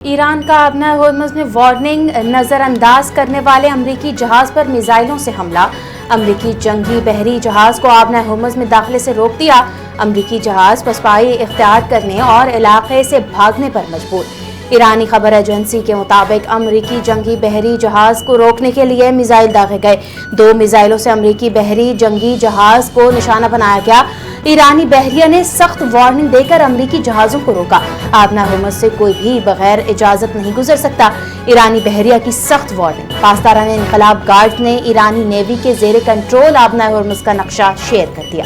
ایران کا ابنا ہرمز میں وارننگ نظر انداز کرنے والے امریکی جہاز پر میزائلوں سے حملہ۔ امریکی جنگی بحری جہاز کو ابنا ہرمز میں داخلے سے روک دیا۔ امریکی جہاز پسپائی اختیار کرنے اور علاقے سے بھاگنے پر مجبور۔ ایرانی خبر ایجنسی کے مطابق امریکی جنگی بحری جہاز کو روکنے کے لیے میزائل داغے گئے۔ 2 میزائلوں سے امریکی بحری جنگی جہاز کو نشانہ بنایا گیا۔ ایرانی بحریہ نے سخت وارننگ دے کر امریکی جہازوں کو روکا۔ ابنا ہرمز سے کوئی بھی بغیر اجازت نہیں گزر سکتا۔ ایرانی بحریہ کی سخت وارننگ۔ پاسداران انقلاب گارڈ نے ایرانی نیوی کے زیر کنٹرول ابنا ہرمز کا نقشہ شیئر کر دیا۔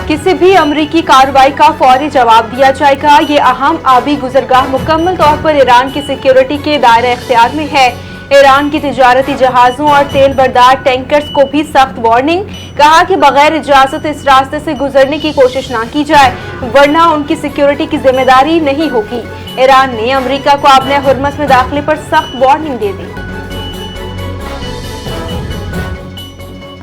کسی بھی امریکی کارروائی کا فوری جواب دیا جائے گا۔ یہ اہم آبی گزرگاہ مکمل طور پر ایران کی سیکیورٹی کے دائرہ اختیار میں ہے۔ ایران کی تجارتی جہازوں اور تیل بردار ٹینکرز کو بھی سخت وارننگ۔ کہا کہ بغیر اجازت اس راستے سے گزرنے کی کوشش نہ کی جائے ورنہ ان کی سیکیورٹی کی ذمہ داری نہیں ہوگی۔ ایران نے امریکہ کو ابنا ہرمز میں داخلے پر سخت وارننگ دے دی۔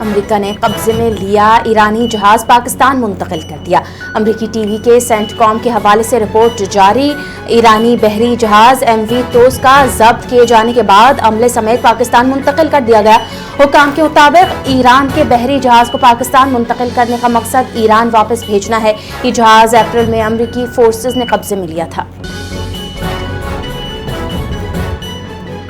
امریکہ نے قبضے میں لیا ایرانی جہاز پاکستان منتقل کر دیا۔ امریکی ٹی وی کے سینٹ کام کے حوالے سے رپورٹ جاری۔ ایرانی بحری جہاز ایم وی توس کا ضبط کیے جانے کے بعد عملے سمیت پاکستان منتقل کر دیا گیا۔ حکام کے مطابق ایران کے بحری جہاز کو پاکستان منتقل کرنے کا مقصد ایران واپس بھیجنا ہے۔ یہ جہاز اپریل میں امریکی فورسز نے قبضے میں لیا تھا۔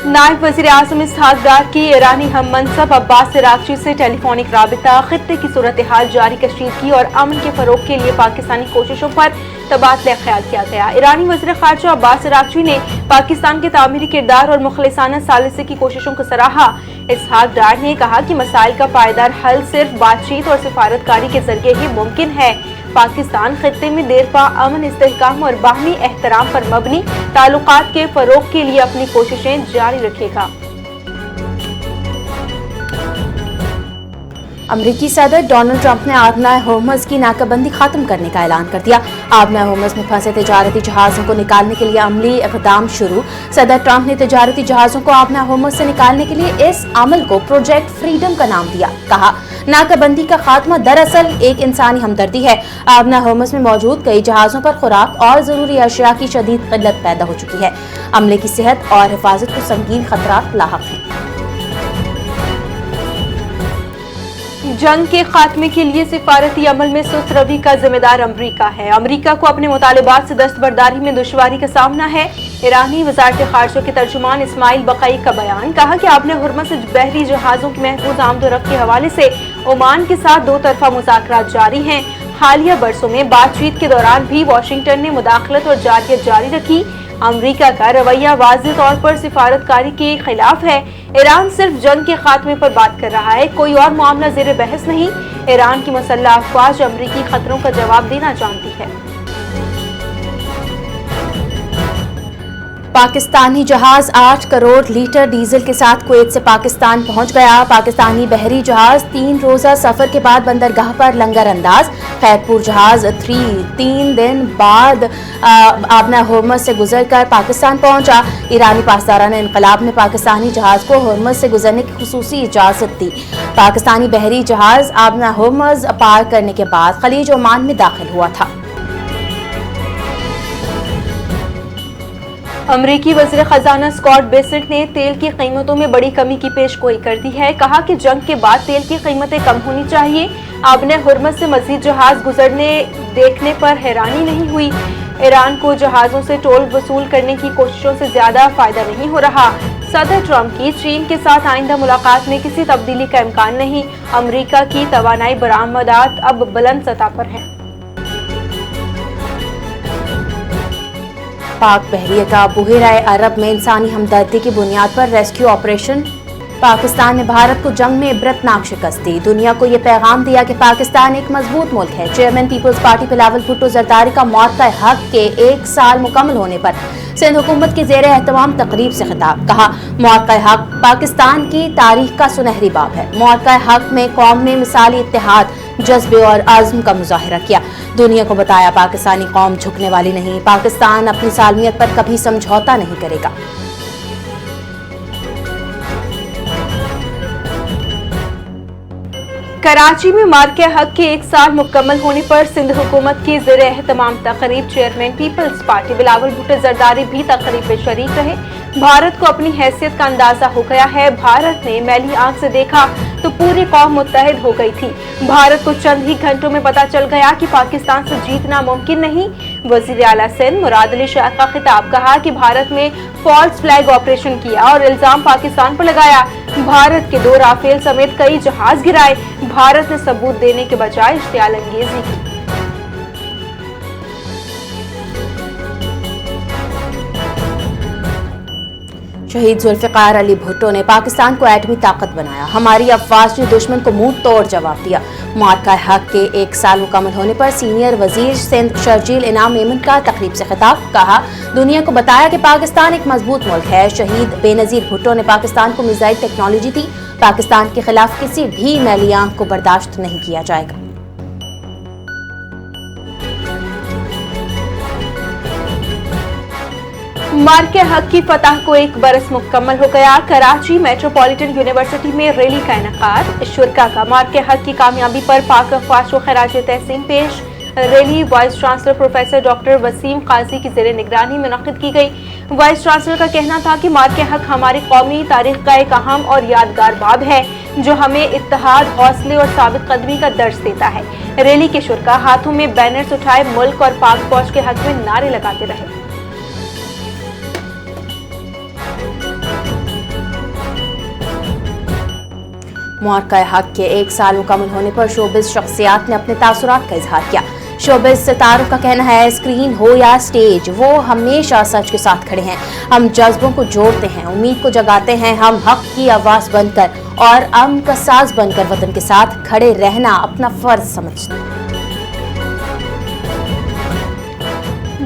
نائب وزیر اعظم اسحاق ڈار کی ایرانی ہم منصب عباس عراقچی سے ٹیلی فونک رابطہ۔ خطے کی صورتحال جاری کشیدگی اور امن کے فروغ کے لیے پاکستانی کوششوں پر تبادلہ خیال کیا گیا۔ ایرانی وزیر خارجہ عباس عراقچی نے پاکستان کے تعمیری کردار اور مخلصانہ ثالثی کی کوششوں کو سراہا۔ اسحاق ڈار نے کہا کہ مسائل کا پائیدار حل صرف بات چیت اور سفارتکاری کے ذریعے ہی ممکن ہے۔ پاکستان خطے میں دیرپا امن، استحکام اور باہمی احترام پر مبنی تعلقات کے فروغ کے لیے اپنی کوششیں جاری رکھے گا۔ امریکی صدر ڈونلڈ ٹرمپ نے ابنا ہرمز کی ناکہ بندی ختم کرنے کا اعلان کر دیا۔ ابنا ہرمز میں پھنسے تجارتی جہازوں کو نکالنے کے لیے عملی اقدام شروع۔ صدر ٹرمپ نے تجارتی جہازوں کو ابنا ہرمز سے نکالنے کے لیے اس عمل کو پروجیکٹ فریڈم کا نام دیا۔ کہا، ناکہ بندی کا خاتمہ دراصل ایک انسانی ہمدردی ہے۔ ابنا ہرمز میں موجود کئی جہازوں پر خوراک اور ضروری اشیاء کی شدید قلت پیدا ہو چکی ہے۔ عملے کی صحت اور حفاظت کو سنگین خطرات لاحق ہیں۔ جنگ کے خاتمے کے لیے سفارتی عمل میں سست روی کا ذمہ دار امریکہ ہے۔ امریکہ کو اپنے مطالبات سے دستبرداری میں دشواری کا سامنا ہے۔ ایرانی وزارت خارجہ کے ترجمان اسماعیل بقائی کا بیان۔ کہا کہ ابنا ہرمز سے بحری جہازوں کی محفوظ آمد و رفت کے حوالے سے عمان کے ساتھ 2 طرفہ مذاکرات جاری ہیں۔ حالیہ برسوں میں بات چیت کے دوران بھی واشنگٹن نے مداخلت اور جارحیت جاری رکھی۔ امریکہ کا رویہ واضح طور پر سفارتکاری کے خلاف ہے۔ ایران صرف جنگ کے خاتمے پر بات کر رہا ہے، کوئی اور معاملہ زیر بحث نہیں۔ ایران کی مسلح افواج امریکی خطروں کا جواب دینا جانتی ہے۔ پاکستانی جہاز 8 کروڑ لیٹر ڈیزل کے ساتھ کویت سے پاکستان پہنچ گیا۔ پاکستانی بحری جہاز 3 روزہ سفر کے بعد بندرگاہ پر لنگر انداز۔ خیرپور جہاز 3 دن بعد ابنا ہرمز سے گزر کر پاکستان پہنچا۔ ایرانی پاسداران انقلاب نے پاکستانی جہاز کو ہرمز سے گزرنے کی خصوصی اجازت دی۔ پاکستانی بحری جہاز ابنا ہرمز پار کرنے کے بعد خلیج عمان میں داخل ہوا تھا۔ امریکی وزیر خزانہ اسکاٹ بیسنٹ نے تیل کی قیمتوں میں بڑی کمی کی پیش گوئی کر دی ہے۔ کہا کہ جنگ کے بعد تیل کی قیمتیں کم ہونی چاہیے۔ ابنا ہرمز سے مزید جہاز گزرنے دیکھنے پر حیرانی نہیں ہوئی۔ ایران کو جہازوں سے ٹول وصول کرنے کی کوششوں سے زیادہ فائدہ نہیں ہو رہا۔ صدر ٹرمپ کی چین کے ساتھ آئندہ ملاقات میں کسی تبدیلی کا امکان نہیں۔ امریکہ کی توانائی برآمدات اب بلند سطح پر ہیں۔ پاک بحریہ کا بحیرہ عرب میں انسانی ہمدردی کی بنیاد پر ریسکیو آپریشن۔ پاکستان نے بھارت کو جنگ میں عبرتناک شکست دی۔ دنیا کو یہ پیغام دیا کہ پاکستان ایک مضبوط ملک ہے۔ Chairman peoples party Bilawal Bhutto Zardari کا موت کا حق کے 1 سال مکمل ہونے پر سندھ حکومت کے زیر اہتمام تقریب سے خطاب۔ کہا، موت کا حق پاکستان کی تاریخ کا سنہری باب ہے۔ موت کا حق میں قوم نے مثالی اتحاد، جذبے اور عزم کا مظاہرہ کیا۔ دنیا کو بتایا پاکستانی قوم جھکنے والی نہیں۔ پاکستان اپنی سالمیت پر کبھی سمجھوتا نہیں کرے گا۔ कराची में मार्के हक के 1 साल मुकम्मल होने पर सिंध हुकूमत की ज़ेर एहतमाम तकरीब chairman peoples party Bilawal Bhutto Zardari भी तकरीब में शरीक रहे। भारत को अपनी हैसियत का अंदाजा हो गया है। भारत ने मैली आंख से देखा तो पूरी कौम मुत्तहिद हो गई थी। भारत को चंद ही घंटों में पता चल गया कि पाकिस्तान से जीतना मुमकिन नहीं। वजीर आला सिंध मुराद अली शाह का खिताब, कहा कि भारत ने फॉल्स फ्लैग ऑपरेशन किया और इल्जाम पाकिस्तान पर लगाया। भारत के 2 राफेल समेत कई जहाज गिराए। भारत ने सबूत देने के बजाय इश्तियाल अंगेजी की। शहीद जुल्फिकार अली भुट्टो ने पाकिस्तान को एटमी ताकत बनाया। हमारी अफवाज ने दुश्मन को मुंह तोड़ जवाब दिया। मार्का हक के 1 साल मुकम्मल होने पर सीनियर वजीर सिंध शर्जील इनाम मेमन का तकरीब से खिताब, कहा दुनिया को बताया कि पाकिस्तान एक मजबूत मुल्क है। शहीद बेनजीर भुट्टो ने पाकिस्तान को मिसाइल टेक्नोलॉजी दी। पाकिस्तान के खिलाफ किसी भी मैली आंख को बर्दाश्त नहीं किया जाएगा। मार्के हक की फतह को 1 बरस मुकम्मल हो गया। कराची मेट्रोपॉलिटन यूनिवर्सिटी में रैली का इनेकाद। शुरका का मार्के हक की कामयाबी पर पाक अफवाज को खराज तहसीन पेश। Rally vice chancellor professor doctor Waseem Qazi की ज़ेर निगरानी मुनक़िद की गई। वाइस चांसलर का कहना था कि मार्के हक हमारी कौमी तारीख का एक अहम और यादगार बाब है जो हमें इत्तेहाद, हौसले और साबित कदमी का दर्ज देता है। रैली के शुरका हाथों में बैनर्स उठाए मुल्क और पाक फौज के हक में नारे लगाते रहे। मार्का हक के 1 साल मुकम्मल होने पर शोबिज़ शख्सियात ने अपने तासुरात का इजहार किया। शोबिज़ सितारों का कहना है, स्क्रीन हो या स्टेज, वो हमेशा सच के साथ खड़े हैं। हम जज्बों को जोड़ते हैं, उम्मीद को जगाते हैं। हम हक की आवाज़ बनकर और अमन का साज बनकर वतन के साथ खड़े रहना अपना फर्ज समझते हैं।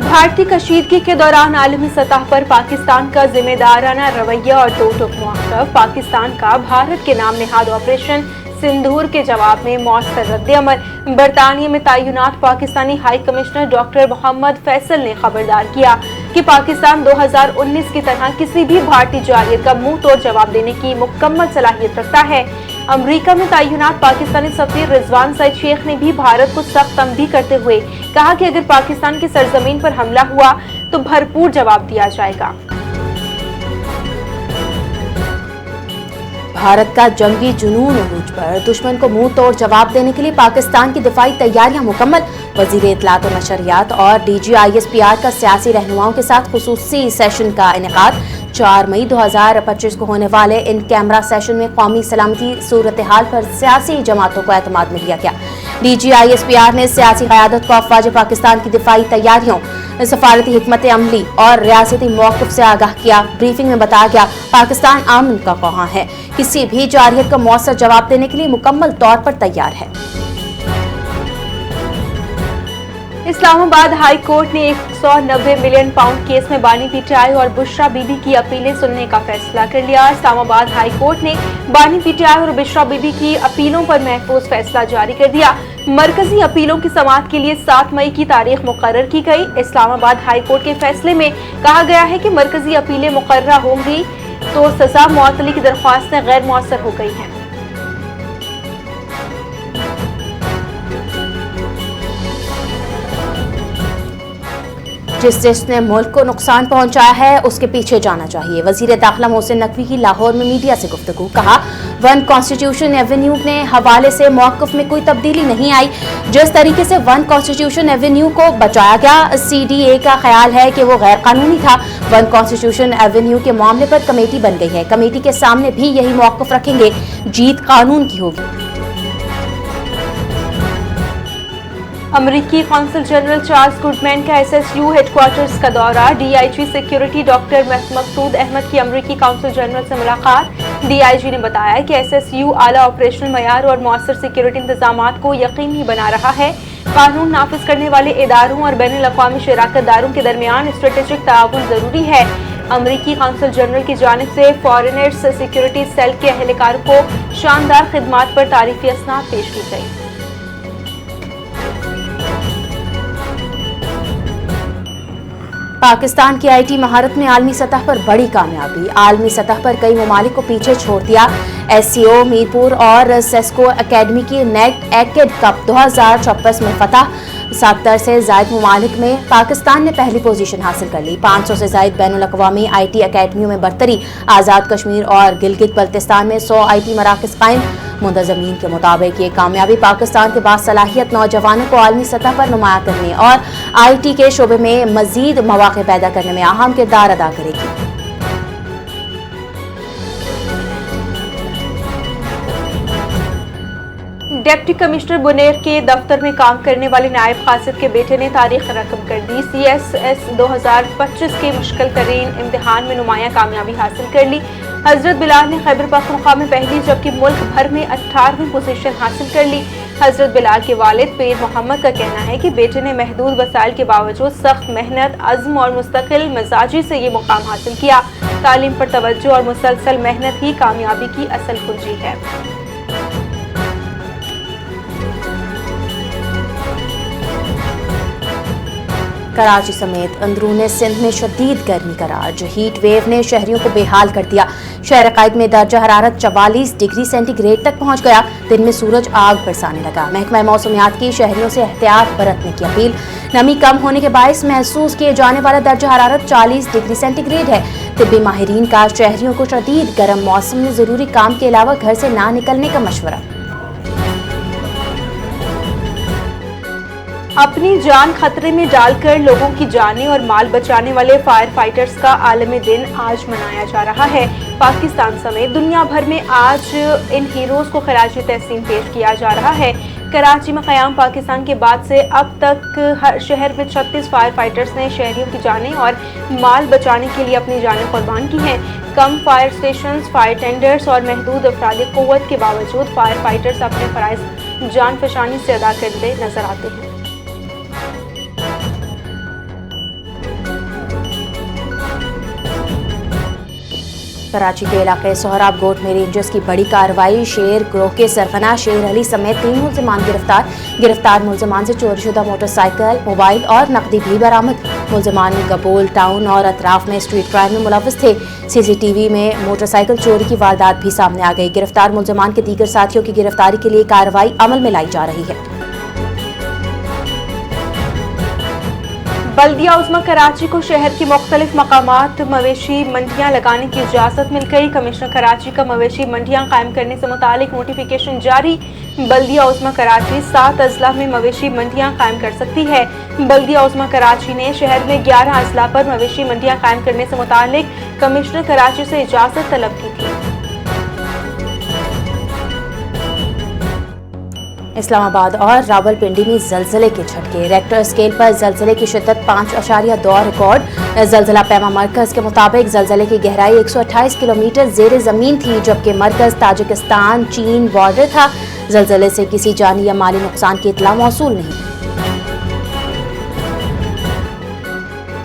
भारतीय कशीदगी के दौरान आलमी सतह पर पाकिस्तान का जिम्मेदाराना रवैया और दो टूक मौक़िफ़। पाकिस्तान का भारत के नाम नेहाद ऑपरेशन सिंदूर के जवाब में मौसर रद्द-ए-अमल। बरतानिया में तैनात Pakistani high commissioner doctor Mohammad Faisal ने खबरदार किया कि पाकिस्तान 2019 की तरह किसी भी भारतीय जालियत का मुंह तोड़ जवाब देने की मुकम्मल सलाहियत रखता है। अमरीका में तैनात पाकिस्तानी सफीर रिजवान सईद शेख ने भी भारत को सख्त तंबीह करते हुए कहा कि अगर पाकिस्तान की सरजमीन पर हमला हुआ तो भरपूर जवाब दिया जाएगा। भारत का जंगी जुनून उरूज पर, दुश्मन को मुंह तोड़ जवाब देने के लिए पाकिस्तान की दिफाई तैयारियां मुकम्मल। वजीर इत्तलात और नशरियात और DG-ISPR का सियासी रहनुमाओं के साथ खुसूसी सेशन का इनेकाद। 4 मई 2025 को होने वाले इन कैमरा सेशन में कौमी सलामती सूरत हाल पर सियासी जमातों को एतमाद में लिया गया। DG-ISPR ने सियासी क़यादत को अफ़वाज पाकिस्तान की दिफाई तैयारियों, सफारती हिकमत अमली और रियासती मौक़िफ़ से आगाह किया। ब्रीफिंग में बताया गया, पाकिस्तान अमन का ख़्वाह है, किसी भी जारहियत का मौसर जवाब देने के लिए मुकम्मल तौर पर तैयार है। इस्लामाबाद हाई कोर्ट ने 190 मिलियन पाउंड केस में बानी पीटीआई और बुशरा बीबी की अपीलें सुनने का फैसला कर लिया। इस्लामाबाद हाई कोर्ट ने बानी पीटीआई और बुशरा बीबी की अपीलों पर महफूज फैसला जारी कर दिया। मरकजी अपीलों की समाअत के लिए 7 मई की तारीख मुकर्रर की गई। इस्लामाबाद हाई कोर्ट के फैसले में कहा गया है कि मरकजी अपीलें मुकर्रर होंगी तो सजा मुअत्तली की दरख्वास्तें गैर मुअस्सर हो गई हैं। जिसने मुल्क को नुकसान पहुंचाया है उसके पीछे जाना चाहिए। वजीर दाखिला मोहसिन नकवी की लाहौर में मीडिया से गुफ्तगू, कहा वन कॉन्स्टिट्यूशन एवेन्यू के हवाले से मौक़िफ़ में कोई तब्दीली नहीं आई। जिस तरीके से वन कॉन्स्टिट्यूशन एवेन्यू को बचाया गया, CDA का ख्याल है कि वो गैर कानूनी था। वन कॉन्स्टिट्यूशन एवेन्यू के मामले पर कमेटी बन गई है, कमेटी के सामने भी यही मौक़िफ़ रखेंगे, जीत कानून की होगी। अमरीकी कौंसल जनरल चार्ल्स गुडमैन का SSU हेडक्वार्टर्स का दौरा। DIG सिक्योरिटी डॉक्टर मकसूद अहमद की अमरीकी कौंसल जनरल से मुलाकात। DIG ने बताया कि SSU आला ऑपरेशनल मयार और मौसर सिक्योरिटी इंतजामात को यकीनी बना रहा है। कानून नाफिज करने वाले इदारों और बैनुल अक़वामी शराकतदारों के दरमियान स्ट्रेटेजिक ताउन जरूरी है। अमरीकी कौंसल जनरल की जानिब से फॉरेनर्स सिक्योरिटी सेल के अहलकारों को शानदार खिदमात पर तारीफी असनाद पेश की गई। पाकिस्तान की आईटी महारत में आलमी सतह पर बड़ी कामयाबी। आलमी सतह पर कई ममालिक को पीछे छोड़ दिया। एससीओ मीरपुर और सेस्को एकेडमी की नेट एकेड कप 2026 में फतह। 70 से जायद ममालिक में पाकिस्तान ने पहली पोजीशन हासिल कर ली। 500 से जायद बैनुल अक़वामी आईटी अकेडमियों में बरतरी। आज़ाद कश्मीर और गिलगित बल्तिस्तान में 100 आईटी मराकज़ कायम। मुंतज़मीन के मुताबिक ये कामयाबी पाकिस्तान के बासलाहियत नौजवानों को आलमी सतह पर नुमाया करने और आईटी के शोबे में मज़ीद मौक़े पैदा करने में अहम किरदार अदा करेगी। डिप्टी कमिश्नर बुनेर के दफ्तर में काम करने वाले नायब कासिद के बेटे ने तारीख रकम कर दी। CSS 2025 के मुश्किल तरीन इम्तिहान में नुमायां कामयाबी हासिल कर ली। हजरत बिलाल ने खैबर पख्तूनख्वा में पहली जबकि मुल्क भर में 18वीं पोजीशन हासिल कर ली। हजरत बिलाल के वालिद पीर मोहम्मद का कहना है कि बेटे ने महदूद वसाइल के बावजूद सख्त मेहनत, अज़्म और मुस्तकिल मिजाजी से ये मुकाम हासिल किया। तालीम पर तवज्जो और मुसलसल मेहनत ही कामयाबी की असल कुंजी है। कराची समेत अंदरूने सिंध में शदीद गर्मी का राज। हीट वेव ने शहरियों को बेहाल कर दिया। शहर कायद में दर्जा हरारत 44 डिग्री सेंटीग्रेड तक पहुंच गया। दिन में सूरज आग बरसाने लगा। महकमा मौसमियात की शहरियों से एहतियात बरतने की अपील। नमी कम होने के बायस महसूस किए जाने वाला दर्जा हरारत 40 डिग्री सेंटीग्रेड है। तिब्बी माहिरीन का शहरियों को शदीद गर्म मौसम में जरूरी काम के अलावा घर से ना निकलने का मशवरा। अपनी जान खतरे में डालकर लोगों की जानें और माल बचाने वाले फायर फाइटर्स का आलमी दिन आज मनाया जा रहा है। पाकिस्तान समेत दुनिया भर में आज इन हीरोज को खराज तहसीन पेश किया जा रहा है। कराची में क़याम पाकिस्तान के बाद से अब तक हर शहर में 36 फायर फाइटर्स ने शहरियों की जानें और माल बचाने के लिए अपनी जानें कुर्बान की हैं। कम फायर स्टेशंस, फायर टेंडर्स और महदूद अफरादी क़ुव्वत के बावजूद फायर फाइटर्स अपने फ़राइज़ जान फशानी से अदा करते नजर आते हैं। कराची के इलाके सोहराब गोट में रेंजर्स की बड़ी कार्रवाई। शेर ग्रोह के सरगना शेर अली समेत 3 मुलजमान गिरफ्तार मुलजमान से चोरीशुदा मोटरसाइकिल, मोबाइल और नकदी भी बरामद। मुलजमान गबोल टाउन और अतराफ में स्ट्रीट क्राइम में मुलव्वस थे। CCTV में मोटरसाइकिल चोरी की वारदात भी सामने आ गई। गिरफ्तार मुलजमान के दीगर साथियों की गिरफ्तारी के लिए कार्रवाई अमल में लाई जा रही है। बल्दिया उज़्मा कराची को शहर की मुख्तलिफ मकामात मवेशी मंडियाँ लगाने की इजाज़त मिल गई। कमिश्नर कराची का मवेशी मंडियाँ कायम करने से मुतालिक नोटिफिकेशन जारी। बल्दिया उज़्मा कराची 7 अजला में मवेशी मंडियाँ कायम कर सकती है। बल्दिया उज़्मा कराची ने शहर में 11 अजला पर मवेशी मंडियाँ कायम करने से मुतालिक कमिश्नर कराची से इजाज़त तलब की थी। इस्लामाबाद और रावलपिंडी में जलजले के झटके। रेक्टर स्केल पर जलजले की शिद्दत 5.2 रिकॉर्ड। जलजला पैमा मरकज के मुताबिक जलजले की गहराई 128 किलोमीटर ज़ेर ज़मीन थी, जबकि मरकज ताजिकिस्तान चीन बॉर्डर था। जलजले से किसी जानी या माली नुकसान की इतला मौसूल नहीं।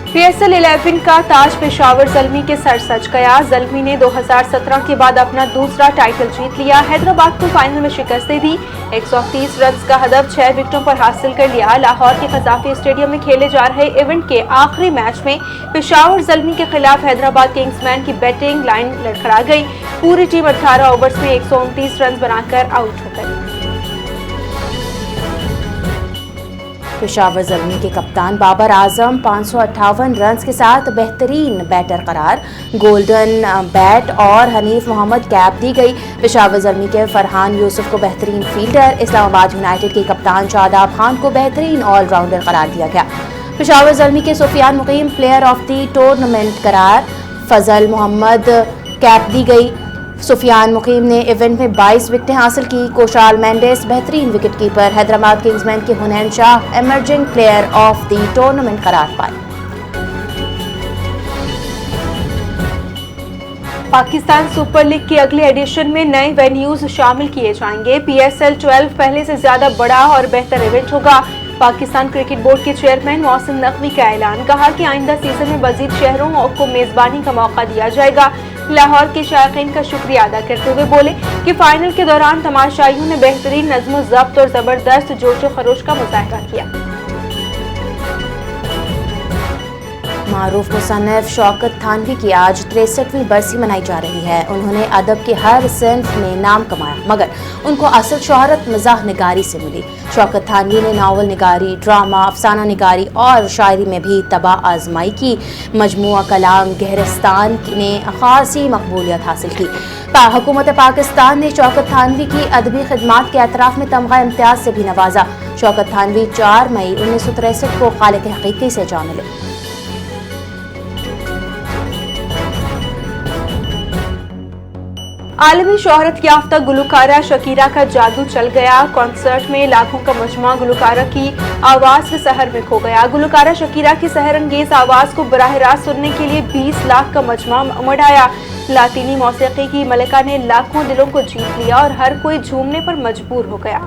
PSL 11 का ताज पेशावर ज़ल्मी के सर सज गया। ज़ल्मी ने 2017 के बाद अपना दूसरा टाइटल जीत लिया। हैदराबाद को फाइनल में शिकस्त दे दी। 130 रन का हदफ 6 विकेटों पर हासिल कर लिया। लाहौर के क़ज़ाफ़ी स्टेडियम में खेले जा रहे इवेंट के आखिरी मैच में पेशावर ज़ल्मी के खिलाफ हैदराबाद किंग्समैन की बैटिंग लाइन लड़खड़ा गई। पूरी टीम 18 ओवर्स में 129 रन बनाकर आउट हो गई। पेशावर ज़ल्मी के कप्तान बाबर आजम 558 रन के साथ बेहतरीन बैटर करार। गोल्डन बैट और हनीफ मोहम्मद कैप दी गई। पेशावर ज़ल्मी के फरहान यूसुफ को बेहतरीन फील्डर, इस्लामाबाद यूनाइटेड के कप्तान शादाब खान को बेहतरीन ऑलराउंडर करार दिया गया। पेशावर ज़ल्मी के सुफियान मुकीम प्लेयर ऑफ द टूर्नामेंट करार। फजल मोहम्मद कैप दी गई। सुफियान मुकीम ने इवेंट में 22 विकेटें हासिल की। कोशाल मेंडेस बेहतरीन विकेट कीपर। हैदराबाद किंग्समैन के Hunain Shah emerging player of the tournament करार पाए। पाकिस्तान सुपर लीग के अगले एडिशन में नए वेन्यूज शामिल किए जाएंगे। PSL 12 पहले से ज्यादा बड़ा और बेहतर इवेंट होगा। पाकिस्तान क्रिकेट बोर्ड के चेयरमैन मोहसिन नकवी का ऐलान। कहा कि आइंदा सीजन में मजीद शहरों को मेजबानी का मौका दिया जाएगा। लाहौर के शायकीन का शुक्रिया अदा करते हुए बोले कि फाइनल के दौरान तमाशाइयों ने बेहतरीन नज़्म ज़ब्त और ज़बरदस्त जोश व खरोश का मुजाहरा किया। معروف مصنف شوکت تھانوی کی آج 63ویں برسی منائی جا رہی ہے۔ انہوں نے ادب کے ہر صنف میں نام کمایا، مگر ان کو اصل شہرت مزاح نگاری سے ملی۔ شوکت تھانوی نے ناول نگاری، ڈرامہ، افسانہ نگاری اور شاعری میں بھی تباہ آزمائی کی۔ مجموعہ کلام گہرستان نے خاصی مقبولیت حاصل کی۔ حکومت پاکستان نے شوکت تھانوی کی ادبی خدمات کے اعتراف میں تمغہ امتیاز سے بھی نوازا۔ شوکت تھانوی 4 مئی 1963 کو خالق حقیقی سے جا ملے۔ عالمی شہرت یافتہ گلوکارہ شکیرا کا جادو چل گیا۔ کنسرٹ میں لاکھوں کا مجمع گلوکارہ کی آواز کے سحر میں کھو گیا۔ گلوکارہ شکیرا کی سحر انگیز آواز کو براہ راست سننے کے لیے 20 لاکھ کا مجمع امڑ آیا۔ لاطینی موسیقی کی ملکہ نے لاکھوں دلوں کو جیت لیا اور ہر کوئی جھومنے پر مجبور ہو گیا۔